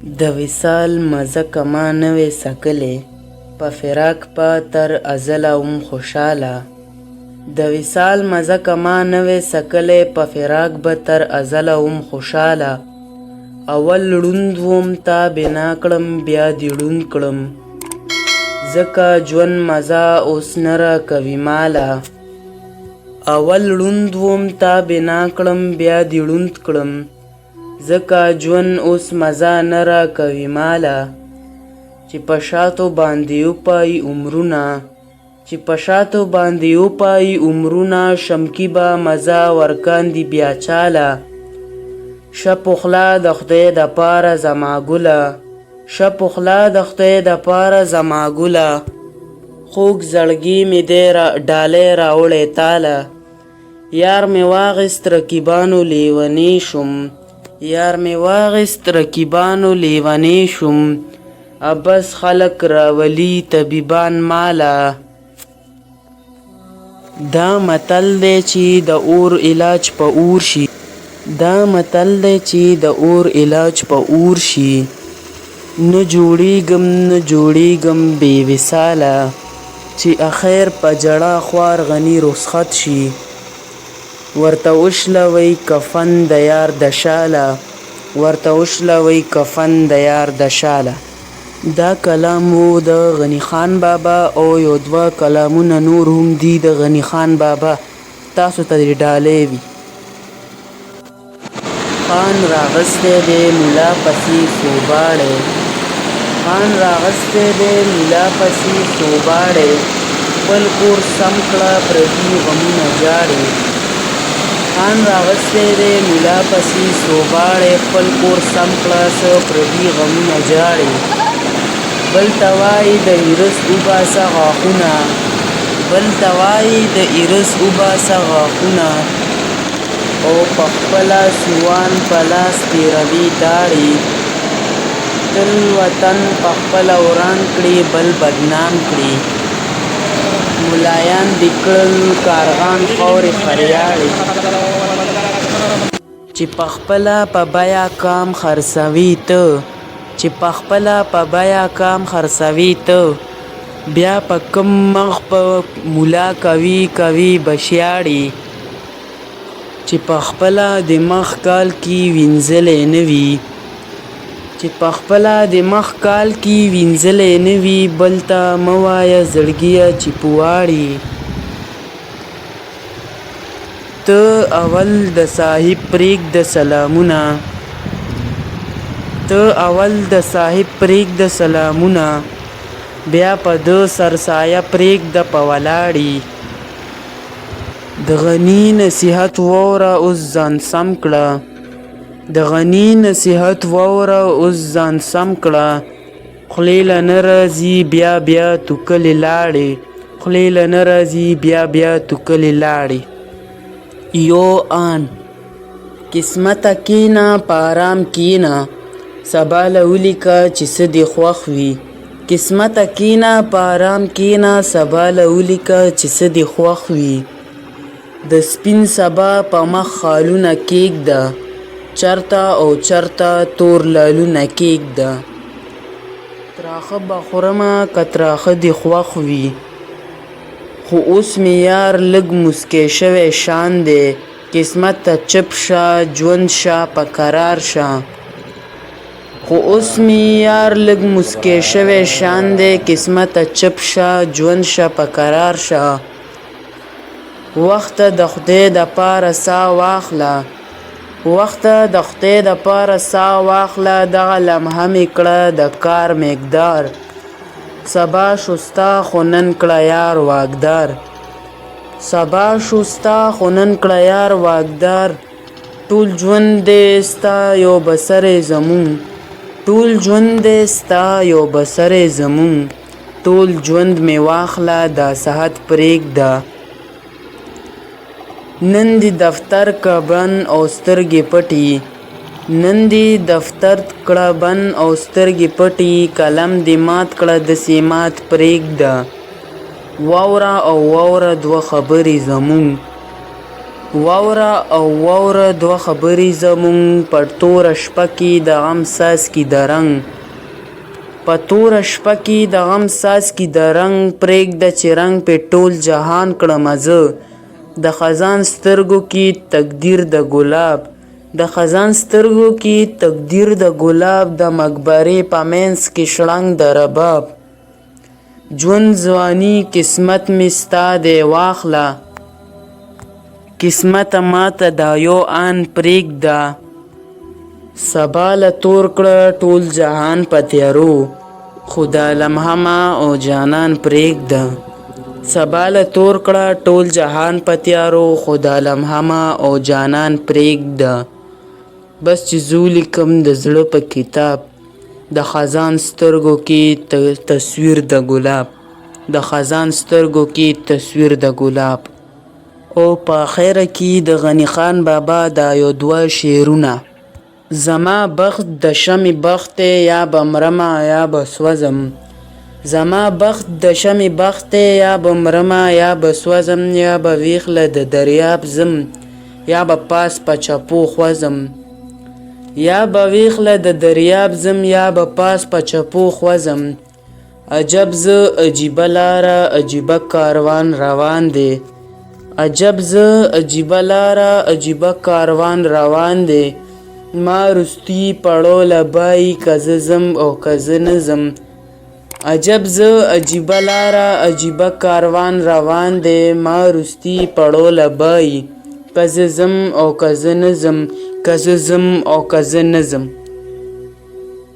د وصال مزه کما نوې سکلې په فراق په تر ازله وم خوشاله د وصال مزه کما نوې سکلې په فراق به تر ازله وم خوشاله اول ړوند وم تا بنا کړم بیا دې ړوند کړم ځکه ژوند مزه اوس نه راکوي ماله اول ړوند وم تا بنا کړم بیا دې ړوند کړم ځکه ژوند اوس مزه نه راکوي ماله چې په شاتو باندې وپایي عمرونه چې په شاتو باندې وپایي عمرونه شمکي به مزه ورکاندي بیا چاله شه پخلا د خدای دپاره زما ګله شه پخلا د خدای دپاره زما ګله خوږ زړګي مې دی ډالۍ راوړی تاله یار مې واغېست رقیبانو لیونی شوم یار مې واغېست رقیبانو لیونی شوم ابس خلک راولي طبیبان ماله دا متل دی چې د اور علاج په اور شي دا متل دی چې د اور علاج په اور شي نه جوړیږم نه جوړیږم بې وصاله چې اخیر په جړه خوار غني رخصت شي ورته وشلوئ کفن د یار د شاله ورته وشلوئ کفن د یار د شاله دا کلام و د غني خان بابا او یو دوه کلامونه نور هم دي د غني خان بابا تاسو ته دې ډالۍ وي خان راغستی دی ملا پسې سوباړی خان راغستی دی ملا پسې سوباړی خپل کور سم کړه پردي غمونه جاړې خان راغستی دی ملا پسې سوباړی خپل کور سم کړه څه پردي غمونه جاړې بل ته وایي د ایرس وباسه غاښونه بل ته وایي د ایرس وباسه غاښونه او په خپله سوان په لاس تېروي داړې تل وطن په خپله وران کړي بل بدنام کړي ملایان دې کړل کارغان خاورې فریاړې چې په خپله په بیه کام خرڅوي ته چې په خپله په بیه کام خرڅوي ته بیا په کم مخ په مولا کوي بشیاړې چې په خپله د مخ کال کې وینځلې نه وي چې په خپله د مخ کال کې وینځلې نه وي بل ته مه وایه زړګیه چې پواړې ته اول د صاحب پرېږده سلامونه ته اول د صاحب پرېږده سلامونه بیا په ده سرسایه پرېږده په ولاړې د غني نصیحت واوره اوس ځان سم کړه د غني نصیحت واوره اوس ځان سم کړه خولې له نه راځي بیا بیا توکلې لاړې خولې له نه راځي بیا بیا توکلې لاړې یو آن قسمته کېنه په ارام کېنه سبا له ولیکه چې څه دې خوښ وي قسمته کېنه په ارام کېنه سبا له ولیکه چې څه دې خوښ وي د سپین سبا په مخ خالونه کېږده چرته او چرته تور لالونه کېږده تراخه به خورمه که تراخه دې خوښ وي خو اوس مې یار لږ مسکی شوی شان دی قسمت ته چپ شه ژوند شه په قرار شه خو اوس مې یار لږ مسکی شوی شان دی قسمت ته چپ شه ژوند شه په قرار شه وخته د خدای دپاره سا واخله وخته د خدای دپاره سا واخله دغه لمحه مې کړه د کار مقدار سبا شستا خو نن کړه یار واګدار سبا شستا خو نن کړه یار واګدار ټول ژوند دې ستا یو بسرې زمون ټول ژوند دې ستا یو بسرې زمون ټول ژوند مې واخله دا صحت پرېږده نن دې دفتر که بند او سترګې پټي نن دې دفتر کړه بند او سترګې پټي قلم دې مات کړه داسې مات پرېږده واوره او واوره دوه خبرې زمون واوره او واوره دوه خبرې زمونږ په توره شپه کې د غم ساز کې د رنګ په توره شپه کې د غم ساز کې د رنګ پرېږده چې رنګ پې ټول جهان کړمه زه د خزان سترګو کې تقدیر د ګلاب د خزان سترګو کې تقدیر د ګلاب د مقبرې په منځ کې شړنګ د رباب ژوند ځواني قسمت مې ستا دی واخله قسمته ماته دا یو آن پرېږده سبا له تور کړه ټول جهان په تیارو خو دا لمحه ما او جانان پرېږده سبا له تور کړه ټول جهان په تیارو خو دا لمحه ما او جانان پرېږده بس چې زه ولیکم د زړه په کتاب د خزان سترګو کې تصویر د ګلاب د خزان سترګو کې تصویر د ګلاب او په اخره کې د غني خان بابا دا یو دوه شعرونه زما بخت د شمې بخت یا به مرمه یا به سوځم زما بخت د شمې بخت یا به مرمه یا به سوځم یا به ویخله د دریاب زم یا به پاس په چپو خوځم یا به ویخله د دریاب زم یا به پاس په چپو خوځم عجب زه عجیبه لاره عجیبه کاروان روان دی عجب زه عجیبه لاره عجیبه کاروان روان دی ما رستی پړو لبای که زه ځم او که زه نه ځم عجب زه عجیبه لاره عجیبه کاروان روان دی ما رستی پړو لبای که زه ځم او که زه نه ځم که زه ځم او که زه نه ځم